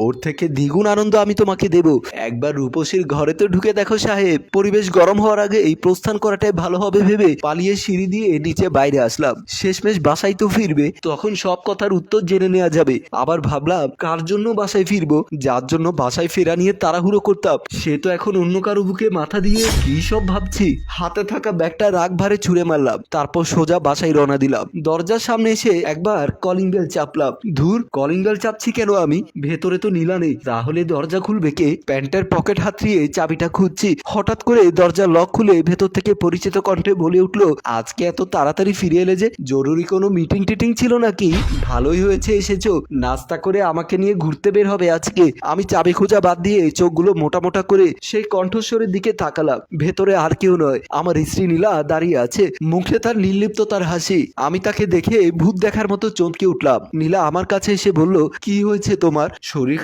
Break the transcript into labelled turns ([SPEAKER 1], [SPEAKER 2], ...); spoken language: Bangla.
[SPEAKER 1] ওর থেকে দ্বিগুণ আনন্দ আমি তোমাকে দেব। একবার রূপসীর ঘরে তো ঢুকে দেখো সাহেব, পরিবেশ গরম হওয়ার আগে এই প্রস্থান করাটাই ভালো হবে ভেবে পালিয়ে সিঁড়ি দিয়ে নিচে বাইরে আসলাম। শেষমেশ বাসায় তো ফিরবে, তখন সব কথার উত্তর জেনে নেওয়া যাবে। আবার ভাবলাম কার জন্য বাসায় ফিরবো, যার জন্য বাসায় ফেরা নিয়ে তাড়াহুড়ো করতাম সে তো এখন অন্য কারো বুকে মাথা দিয়ে কি সব ভাবছি। হাতে থাকা ব্যাগটা রাগ ভারে ছুঁড়ে মারলাম, তারপর সোজা বাসায় রওনা দিলাম। দরজার সামনে এসে একবার কলিং বেল চাপলাম। ধুর, কলিং বেল চাপছি কেন আমি, ভেতরে তো নীলা নেই, তাহলে দরজা খুলবে কে? প্যান্টের পকেট হাতড়িয়ে চাবিটা খুঁজছি, হঠাৎ করে দরজা লক খুলে ভেতর থেকে পরিচিত কণ্ঠে বলে উঠলো, আজকে এত তাড়াতাড়ি ফিরে এলে যে, জরুরি কোনো মিটিং টিটিং ছিল নাকি? ভালোই হয়েছে এসেছো, নাস্তা করে আমাকে নিয়ে ঘুরতে বের হবে আজকে। আমি চাবি খোঁজা বাদ দিয়ে চোখগুলো মোটা মোটা করে সেই কণ্ঠস্বরের দিকে তাকালাম। ভেতরে আর কেউ নয়, আমার স্ত্রী নীলা দাঁড়িয়ে আছে, মুখে তার নির্লিপ্ততার হাসি। আমি তাকে দেখে ভূত দেখার মতো চমকে উঠলাম। নীলা আমার কাছে এসে বলল, কি হয়েছে তোমার? শরীর